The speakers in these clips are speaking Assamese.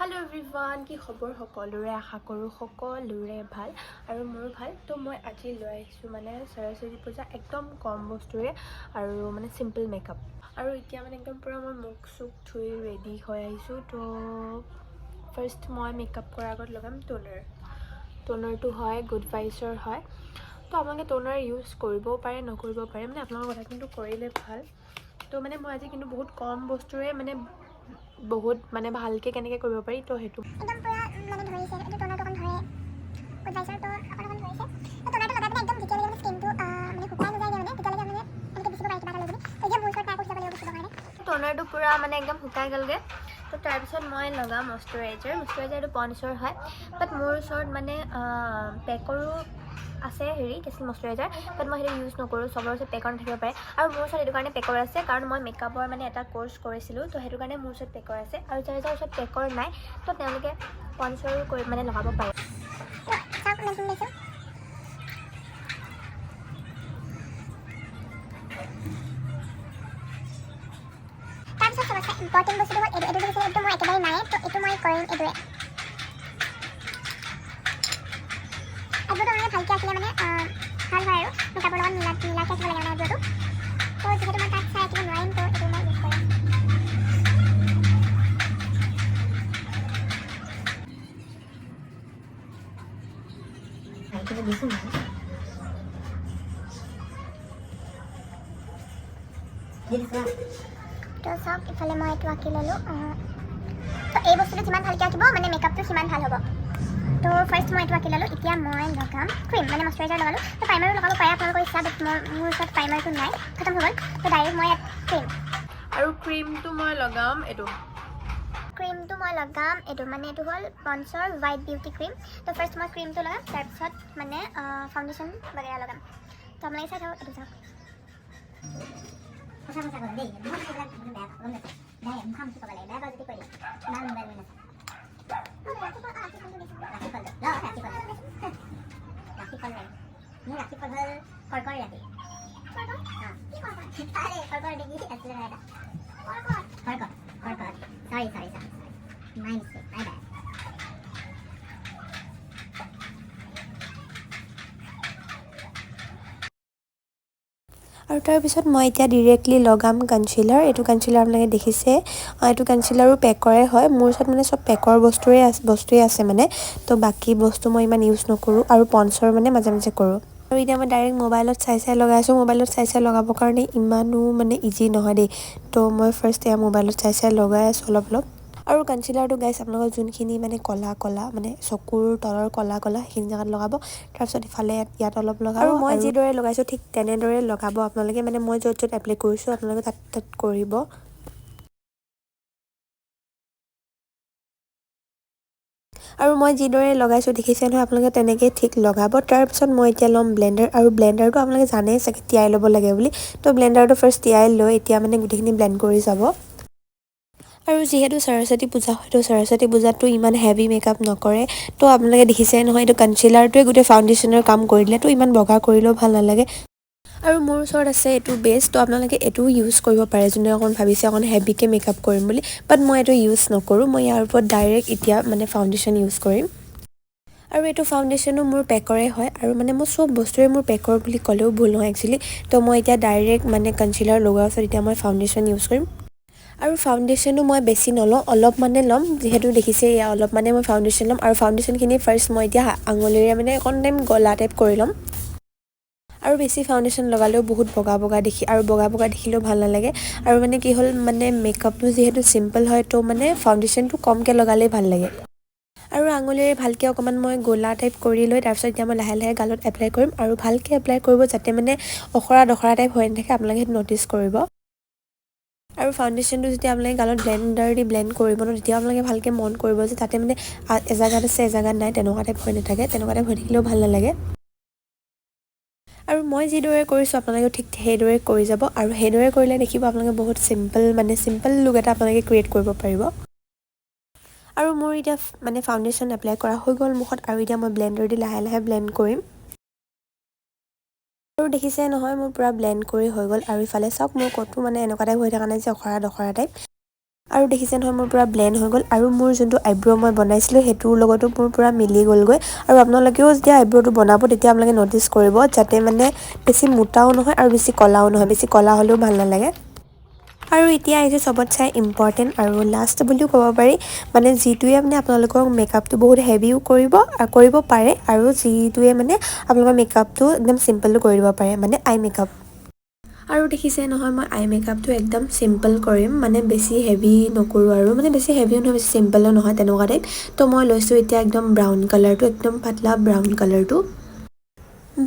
Hello everyone, কি খবৰ সকলোৰে আশা কৰো সকলোৰে ভাল আৰু মোৰ ভাল তো মই আজি লৈ আহিছো মানে সৰস্বতী পূজা একদম কম বস্তুৰে আৰু মানে সিম্পল মেকআপ আৰু এতিয়া মানে একদম পুৰা মই মুখ সুখ ধুই ৰেডি হৈ আহিছো তো ফাৰ্স্ট মই মেকআপ কৰাৰ আগত লগাম টোনাৰটো হয় গুড ভাইছৰ হয় তো আপোনালোকে টোনাৰ ইউজ কৰিবও পাৰে নকৰিব পাৰে মানে আপোনালোকৰ কথা কিন্তু কৰিলে ভাল তো মানে মই আজি কিন্তু বহুত কম বস্তুৰে মানে বহুত মানে ভালকে কেনেকৈ কৰিব পাৰি তো হেতু একদম পুৰা মানে ধৰিছে এটো টোনাৰটো অকন ধৰে গুড ভাইছৰ তো অকন ধৰিছে তো টোনাৰটো লগাই একদম যেতিয়ালৈকে মানে স্কিনটো মানে শুকাই নাযায় মানে তেতিয়ালৈকে মানে এনেকৈ বিচিব পাৰি কিবা এটা লৈ পিনি তো এতিয়া মোৰ ওচৰত ট্ৰাই কৰি চাব লাগিব বিচিবৰ কাৰণে টোনাৰটো পুৰা মানে একদম শুকাই গ'লগে তো তাৰপিছত মই লগাম মইশ্চাৰাইজাৰটো পন্ডছৰ হয় বাট মোৰ ওচৰত মানে পেকৰো আছে হেৰি কেঁচি মইশ্চাৰাইজাৰ বাট মই সেইটো ইউজ নকৰোঁ চবৰ ওচৰত পেকৰ নাথাকিব পাৰে আৰু মোৰ ওচৰত এইটো কাৰণে পেকৰ আছে কাৰণ মই মেকআপৰ মানে এটা কোৰ্চ কৰিছিলোঁ তো সেইটো কাৰণে মোৰ ওচৰত পেকৰ আছে আৰু যাৰ যাৰ ওচৰত পেকৰ নাই তো তেওঁলোকে পন্ডছৰো কৰি মানে লগাব পাৰে চাওক মেচিন লৈছোঁ তাৰপিছত চবতছে ইম্পৰ্টেণ্ট বস্তুটো হ'ল এইটো যদি এইটো মই একেবাৰে নাই তো এইটো মই কৰিম এইটোৱে এইবোৰটো মানে ভালকৈ আছিলে মানে ভাল হয় আৰু মেকআপৰ লগত মিলাকৈ আঁকিব লাগে মানে এইবোৰটো তো যিহেতু মই তাত চাই আঁকিব নোৱাৰিম তো এইটো মই ইউজ কৰিম তো চাওক ইফালে মই এইটো আঁকি ল'লোঁ তো এই বস্তুটো যিমান ভালকৈ আঁকিব মানে মেকআপটো সিমান ভাল হ'ব তো ফাৰ্ষ্ট মই এইটো আঁকি ল'লোঁ এতিয়া মই লগাম ক্ৰীম মানে মইশ্চাৰাইজাৰ লগালোঁ তো প্ৰাইমাৰো লগাব পাৰে আপোনালোকৰ ইচ্ছা বাট মোৰ ওচৰত প্ৰাইমাৰটো নাই খতম হৈ গ'ল তো ডাইৰেক্ট মই ইয়াত ক্ৰীম আৰু ক্ৰীমটো মই লগাম এইটো মানে এইটো হ'ল পন্ডছৰ হোৱাইট বিউটি ক্ৰীম তো ফাৰ্ষ্ট মই ক্ৰীমটো লগাম তাৰপিছত মানে ফাউণ্ডেশ্যন বাগেৰা লগাম তো আপোনালোকে চাই থাকক এইটো চাওক আৰু তাৰপিছত মই এতিয়া ডিৰেক্টলি লগাম কনচিলাৰ এইটো কনচিলাৰ আপোনালোকে দেখিছে এইটো কনচিলাৰো পেকৰে হয় মোৰ ওচৰত মানে চব পেকৰ বস্তুৱে আছে মানে তো বাকী বস্তু মই ইমান ইউজ নকৰোঁ আৰু পন্ডছৰ মানে মাজে মাজে কৰোঁ আৰু এতিয়া মই ডাইৰেক্ট মোবাইলত চাই লগাই আছোঁ মোবাইলত চাই লগাবৰ কাৰণে ইমানো মানে ইজি নহয় দেই তো মই ফাৰ্ষ্ট এয়া মোবাইলত চাই লগাই আছোঁ অলপ আৰু কনচিলাৰটো গাইছ আপোনালোকৰ যোনখিনি মানে ক'লা মানে চকুৰ তলৰ ক'লা সেইখিনি জেগাত লগাব তাৰপিছত ইফালে ইয়াত অলপ লগাব আৰু মই যিদৰে লগাইছোঁ ঠিক তেনেদৰে লগাব আপোনালোকে মানে মই য'ত এপ্লাই কৰিছোঁ আপোনালোকে তাত কৰিব আৰু মই যিদৰে লগাইছোঁ দেখিছে নহয় আপোনালোকে তেনেকৈ ঠিক লগাব তাৰপিছত মই এতিয়া ল'ম ব্লেণ্ডাৰ আৰু ব্লেণ্ডাৰটো আপোনালোকে জানেই চাগে তিয়াই ল'ব লাগে বুলি তো ব্লেণ্ডাৰটো ফাৰ্ষ্ট তিয়াই লৈ এতিয়া মানে গোটেইখিনি ব্লেণ্ড কৰি যাব আৰু যিহেতু সৰস্বতী পূজা হয়তো সৰস্বতী পূজাতটো ইমান হেভি মেকআপ নকৰে তো আপোনালোকে দেখিছে নহয় এইটো কনচিলাৰটোৱে গোটেই ফাউণ্ডেশ্যনৰ কাম কৰি দিলে তো ইমান বগা কৰিলেও ভাল নালাগে আৰু মোৰ ওচৰত আছে এইটো বেষ্ট তো আপোনালোকে এইটোও ইউজ কৰিব পাৰে যোনে অকণ ভাবিছে অকণ হেভিকৈ মেকআপ কৰিম বুলি বাট মই এইটো ইউজ নকৰোঁ মই ইয়াৰ ওপৰত ডাইৰেক্ট এতিয়া মানে ফাউণ্ডেশ্যন ইউজ কৰিম আৰু এইটো ফাউণ্ডেশ্যনো মোৰ পেকৰে হয় আৰু মানে মই চব বস্তুৰে মোৰ পেকৰ বুলি ক'লেও ভুল নহয় একচুৱেলি তো মই এতিয়া ডাইৰেক্ট মানে কনচিলাৰ লগোৱাৰ পিছত এতিয়া মই ফাউণ্ডেশ্যন ইউজ কৰিম আৰু ফাউণ্ডেশ্যনো মই বেছি নলওঁ অলপ মানে ল'ম যিহেতু দেখিছে এয়া অলপ মানে মই ফাউণ্ডেশ্যন ল'ম আৰু ফাউণ্ডেশ্যনখিনি ফাৰ্ষ্ট মই এতিয়া আঙুলিৰে মানে অকণ টাইম গলা টাইপ কৰি ল'ম আৰু বেছি ফাউণ্ডেশ্যন লগালেও বহুত বগা দেখি আৰু বগা দেখিলেও ভাল নালাগে আৰু মানে কি হ'ল মানে মেকআপটো যিহেতু চিম্পল হয় তো মানে ফাউণ্ডেশ্যনটো কমকৈ লগালেই ভাল লাগে আৰু আঙুলিৰে ভালকৈ অকণমান মই গোলা টাইপ কৰি লৈ তাৰপিছত এতিয়া মই লাহে গালত এপ্লাই কৰিম আৰু ভালকৈ এপ্লাই কৰিব যাতে মানে অখৰা টাইপ হৈ নাথাকে আপোনালোকে সেইটো ন'টিছ কৰিব আৰু ফাউণ্ডেশ্যনটো যেতিয়া আপোনালোকে গালত ব্লেণ্ডাৰ দি ব্লেণ্ড কৰিব ন তেতিয়া আপোনালোকে ভালকৈ মন কৰিব যে তাতে মানে এজেগাত আছে এজেগাত নাই তেনেকুৱা টাইপ হৈ নাথাকে তেনেকুৱা টাইপ হৈ থাকিলেও ভাল নালাগে আৰু মই যিদৰে কৰিছোঁ আপোনালোকে ঠিক সেইদৰে কৰি যাব আৰু সেইদৰে কৰিলে দেখিব আপোনালোকে বহুত চিম্পল লুক এটা আপোনালোকে ক্ৰিয়েট কৰিব পাৰিব আৰু মোৰ এতিয়া মানে ফাউণ্ডেশ্যন এপ্লাই কৰা হৈ গ'ল মুখত আৰু এতিয়া মই ব্লেণ্ডাৰ দি লাহে ব্লেণ্ড কৰিম আৰু দেখিছে নহয় মোৰ পুৰা ব্লেণ্ড কৰি হৈ গ'ল আৰু ইফালে চাওক মোৰ ক'তো মানে এনেকুৱা টাইপ হৈ থকা নাই যে অখৰা টাইপ আৰু দেখিছে নহয় মোৰ পূৰা ব্লেণ্ড হৈ গ'ল আৰু মোৰ যোনটো আইব্ৰ' মই বনাইছিলোঁ সেইটোৰ লগতো মোৰ পূৰা মিলি গ'লগৈ আৰু আপোনালোকেও যেতিয়া আইব্ৰ'টো বনাব তেতিয়া আপোনালোকে ন'টিচ কৰিব যাতে মানে বেছি মোটাও নহয় আৰু বেছি ক'লাও নহয়, বেছি ক'লা হ'লেও ভাল নালাগে। আৰু এতিয়া আহিছে চবত চাই ইম্পৰ্টেণ্ট আৰু লাষ্ট বুলিও ক'ব পাৰি, মানে যিটোৱে মানে আপোনালোকৰ মেকআপটো বহুত হেভিও কৰিব পাৰে আৰু যিটোৱে মানে আপোনালোকৰ মেকআপটো একদম চিম্পলো কৰি দিব পাৰে, মানে আই মেকআপ। আৰু দেখিছে নহয় মই আই মেকআপটো একদম চিম্পল কৰিম, মানে বেছি হেভি নকৰোঁ আৰু মানে বেছি হেভিও নহয় বেছি চিম্পলো নহয় তেনেকুৱা টাইপ। তো মই লৈছোঁ এতিয়া একদম ব্ৰাউন কালাৰটো, একদম পাতলা ব্ৰাউন কালাৰটো।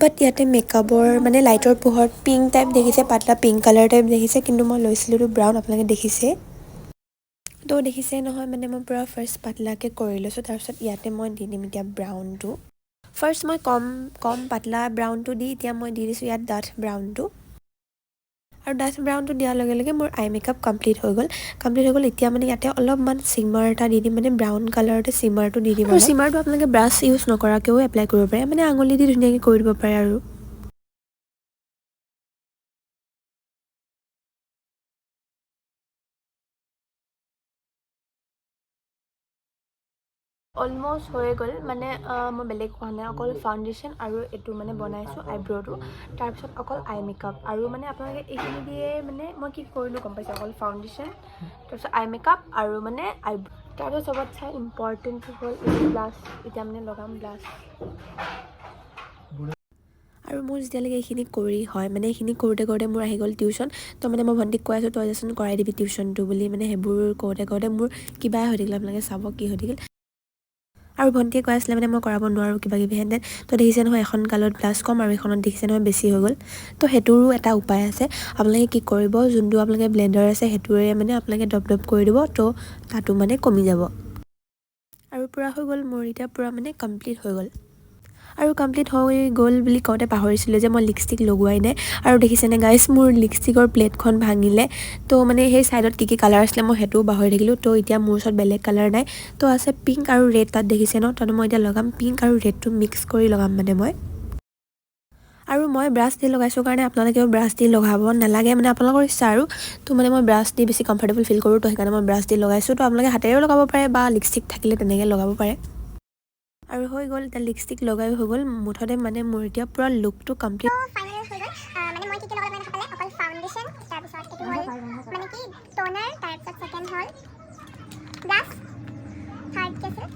বাট ইয়াতে মেকআপৰ মানে লাইটৰ পোহৰত পিংক টাইপ দেখিছে, পাতলা পিংক কালাৰ টাইপ দেখিছে, কিন্তু মই লৈছিলোঁ ব্ৰাউন, আপোনালোকে দেখিছে। তো দেখিছে নহয় মানে মই পূৰা ফাৰ্ষ্ট পাতলাকৈ কৰি লৈছোঁ, তাৰপিছত ইয়াতে মই দি দিম এতিয়া ব্ৰাউনটো। ফাৰ্ষ্ট মই কম পাতলা ব্ৰাউনটো দি এতিয়া মই দি দিছোঁ ইয়াত ডাঠ ব্ৰাউনটো। আৰু ডাঠ ব্ৰাউনটো দিয়াৰ লগে লগে মোৰ আই মেকআপ কমপ্লিট হৈ গ'ল। এতিয়া মানে ইয়াতে অলপমান চিমাৰ এটা দি দিম, মানে ব্ৰাউন কালাৰতে চিমাৰটো দি দিম। আৰু চিমাৰটো আপোনালোকে ব্ৰাছ ইউজ নকৰাকৈও এপ্লাই কৰিব পাৰে, মানে আঙুলি দি ধুনীয়াকৈ কৰি দিব পাৰে আৰু। অলম'ষ্ট হৈ গ'ল, মানে মই বেলেগ হোৱা নাই, অকল ফাউণ্ডেশ্যন আৰু এইটো মানে বনাইছোঁ আইব্ৰ'টো, তাৰপিছত অকল আই মেকআপ। আৰু মানে আপোনালোকে এইখিনি দিয়ে মানে মই কি কৰিলোঁ গম পাইছোঁ, অকল ফাউণ্ডেশ্যন তাৰপিছত আই মেকআপ আৰু মানে আইব্ৰ'। তাৰপিছত চবত চাই ইম্পৰ্টেণ্টটো হ'ল এইটো ব্লাছ, এতিয়া মানে লগাম ব্লাছ। আৰু মোৰ যেতিয়ালৈকে এইখিনি কৰি হয়, মানে এইখিনি কৰোঁতে কৰোঁতে মোৰ আহি গ'ল টিউশ্যন। তো মানে মই ভণ্টিক কৈ আছোঁ তই যাচোন কৰাই দিবি টিউশ্যনটো বুলি, মানে সেইবোৰ কৰোঁতে মোৰ কিবাই হৈ থাকিল, আপোনালোকে চাব কি হৈ থাকিল। আৰু ভণ্টিয়ে কৈ আছিলে মানে মই কৰাব নোৱাৰোঁ কিবা কিবি হেন তেন। তো দেখিছে নহয় এখন গালত ব্লাছ কম আৰু এখনত দেখিছে নহয় বেছি হৈ গ'ল। তো সেইটোৰো এটা উপায় আছে, আপোনালোকে কি কৰিব, যোনটো আপোনালোকে ব্লেণ্ডাৰ আছে সেইটোৰে মানে আপোনালোকে ডপ কৰি দিব, তো তাতো মানে কমি যাব। আৰু পূৰা হৈ গ'ল মোৰ এতিয়া পূৰা মানে কমপ্লিট হৈ গ'ল। আৰু কমপ্লিট হৈ গ'ল বুলি কওঁতে পাহৰিছিলোঁ যে মই লিপষ্টিক লগোৱাই নাই। আৰু দেখিছেনে গাইছ মোৰ লিপষ্টিকৰ প্লেটখন ভাঙিলে। তো মানে সেই ছাইডত কি কালাৰ আছিলে মই সেইটোও পাহৰি থাকিলোঁ। তো এতিয়া মোৰ ওচৰত বেলেগ কালাৰ নাই, তো আছে পিংক আৰু ৰেড, তাত দেখিছে ন, তাত মই এতিয়া লগাম পিংক আৰু ৰেডটো মিক্স কৰি লগাম মানে মই। আৰু মই ব্ৰাছ দি লগাইছোঁ কাৰণে আপোনালোকেও ব্ৰাছ দি লগাব নালাগে, মানে আপোনালোকৰ ইচ্ছা আৰু। তো মানে মই ব্ৰাছ দি বেছি কমফৰ্টেবল ফিল কৰোঁ, তো সেইকাৰণে মই ব্ৰাছ দি লগাইছোঁ। তো আপোনালোকে হাতেৰেও লগাব পাৰে বা লিপষ্টিক থাকিলে তেনেকৈ লগাব পাৰে। আৰু হৈ গ'ল এতিয়া লিপষ্টিক লগাই হৈ গ'ল, মুঠতে মানে মোৰ এতিয়া পূৰা লুকটো কমপ্লিট। ফাইনেল হৈ গ'ল, মানে মই কি লগাব নাপালে অকল ফাউণ্ডেশ্যন, তাৰপিছত এইটো হ'ল মানে কি ট'নাৰ, তাৰপিছত ছেকেণ্ড হ'ল ব্লাছ, থাৰ্ড কি আছিল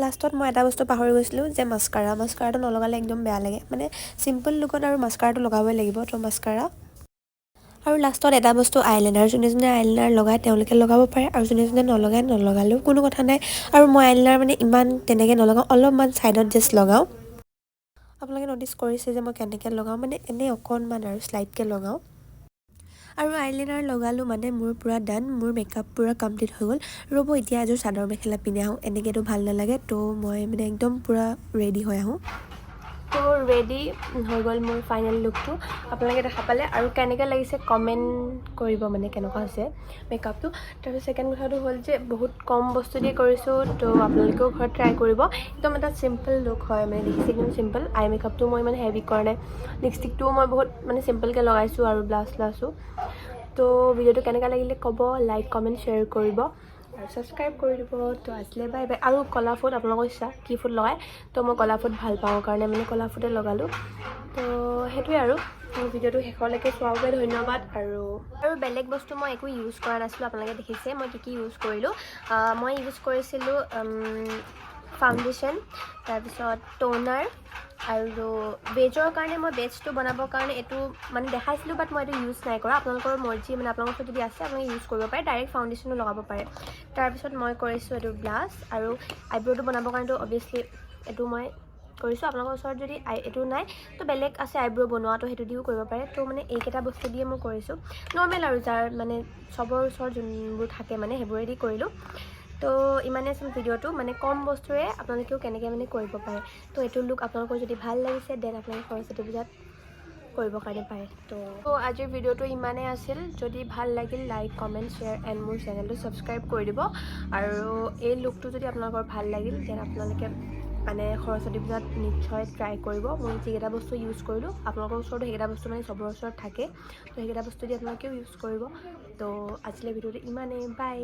লাষ্টত মই এটা বস্তু পাহৰি গৈছিলোঁ যে মাস্কাৰাটো নলগালে একদম বেয়া লাগে, মানে চিম্পল লুকত আৰু মাস্কাৰাটো লগাবই লাগিব, তো মাস্কাৰা। আৰু লাষ্টত এটা বস্তু আইলাইনাৰ, যোনে আইলাইনাৰ লগায় তেওঁলোকে লগাব পাৰে, আৰু যোনে নলগায় নলগালেও কোনো কথা নাই। আৰু মই আইলাইনাৰ মানে ইমান তেনেকৈ নলগাওঁ, অলপমান ছাইডত জাষ্ট লগাওঁ। আপোনালোকে ন'টিচ কৰিছে যে মই কেনেকৈ লগাওঁ, মানে এনেই অকণমান আৰু শ্লাইটকৈ লগাওঁ। আৰু আইলাইনাৰ লগালোঁ মানে মোৰ পূৰা ডান, মোৰ মেকআপ পূৰা কমপ্লিট হৈ গ'ল। ৰ'ব এতিয়া এযোৰ চাদৰ মেখেলা পিন্ধি আহোঁ, এনেকৈতো ভাল নালাগে, তো মই মানে একদম পূৰা ৰেডি হৈ আহোঁ। তো ৰেডি হৈ গ'ল মোৰ ফাইনেল লুকটো, আপোনালোকে দেখা পালে। আৰু কেনেকৈ লাগিছে কমেণ্ট কৰিব, মানে কেনেকুৱা হৈছে মেকআপটো। তাৰপিছত ছেকেণ্ড কথাটো হ'ল যে বহুত কম বস্তু দিয়ে কৰিছোঁ, তো আপোনালোকেও ঘৰত ট্ৰাই কৰিব। একদম এটা চিম্পল লুক হয়, মানে দেখিছে একদম চিম্পল। আই মেকআপটো মই ইমান হেভি কৰা নাই, লিপষ্টিকটোও মই বহুত মানে চিম্পলকৈ লগাইছোঁ আৰু ব্লাছো। তো ভিডিঅ'টো কেনেকুৱা লাগিলে ক'ব, লাইক কমেণ্ট শ্বেয়াৰ কৰিব আৰু ছাবস্ক্ৰাইব কৰি দিব। তো আজিলে বাই বাই। আৰু ক'লা ফুট আপোনালোকৰ ইচ্ছা কি ফুট লগায়, তো মই ক'লা ফুট ভাল পাওঁ কাৰণে মানে ক'লা ফুটে লগালোঁ। তো সেইটোৱে আৰু ভিডিঅ'টো শেষলৈকে চোৱাৰ বাবে ধন্যবাদ। আৰু বেলেগ বস্তু মই একো ইউজ কৰা নাছিলোঁ, আপোনালোকে দেখিছে মই কি ইউজ কৰিলোঁ। মই ইউজ কৰিছিলোঁ ফাউণ্ডেশ্যন, তাৰপিছত ট'নাৰ, আৰু বেজৰ কাৰণে মই বেজটো বনাবৰ কাৰণে এইটো মানে দেখাইছিলোঁ, বাট মই এইটো ইউজ নাই কৰা। আপোনালোকৰ মৰ্জি, মানে আপোনালোকৰ ওচৰত যদি আছে আপোনালোকে ইউজ কৰিব পাৰে, ডাইৰেক্ট ফাউণ্ডেশ্যনো লগাব পাৰে। তাৰপিছত মই কৰিছোঁ এইটো ব্লাছ, আৰু আইব্ৰ'টো বনাবৰ কাৰণেতো অভিয়াছলি এইটো মই কৰিছোঁ। আপোনালোকৰ ওচৰত যদি এইটো নাই তো বেলেগ আছে আইব্ৰ' বনোৱাটো, সেইটো দিও কৰিব পাৰে। তো মানে এইকেইটা বস্তু দিয়ে মই কৰিছোঁ, নৰ্মেল আৰু যাৰ মানে চবৰ ওচৰত যোনবোৰ থাকে মানে সেইবোৰেদি কৰিলোঁ। তো ইমানে আছিল ভিডিঅ'টো, মানে কম বস্তুৰে আপোনালোকেও কেনেকৈ মানে কৰিব পাৰে। তো এইটো লুক আপোনালোকৰ যদি ভাল লাগিছে দেন আপোনালোকে সৰস্বতী পূজাত কৰিব কাৰণে পাৰে। তো আজিৰ ভিডিঅ'টো ইমানেই আছিল, যদি ভাল লাগিল লাইক কমেণ্ট শ্বেয়াৰ এণ্ড মোৰ চেনেলটো ছাবস্ক্ৰাইব কৰি দিব। আৰু এই লুকটো যদি আপোনালোকৰ ভাল লাগিল দেন আপোনালোকে মানে সৰস্বতী পূজাত নিশ্চয় ট্ৰাই কৰিব। মই যিকেইটা বস্তু ইউজ কৰিলোঁ আপোনালোকৰ ওচৰতো সেইকেইটা বস্তু মানে চবৰ ওচৰত থাকে, তো সেইকেইটা বস্তু দি আপোনালোকেও ইউজ কৰিব। তো আজিলৈ ভিডিঅ'টো ইমানেই, বাই।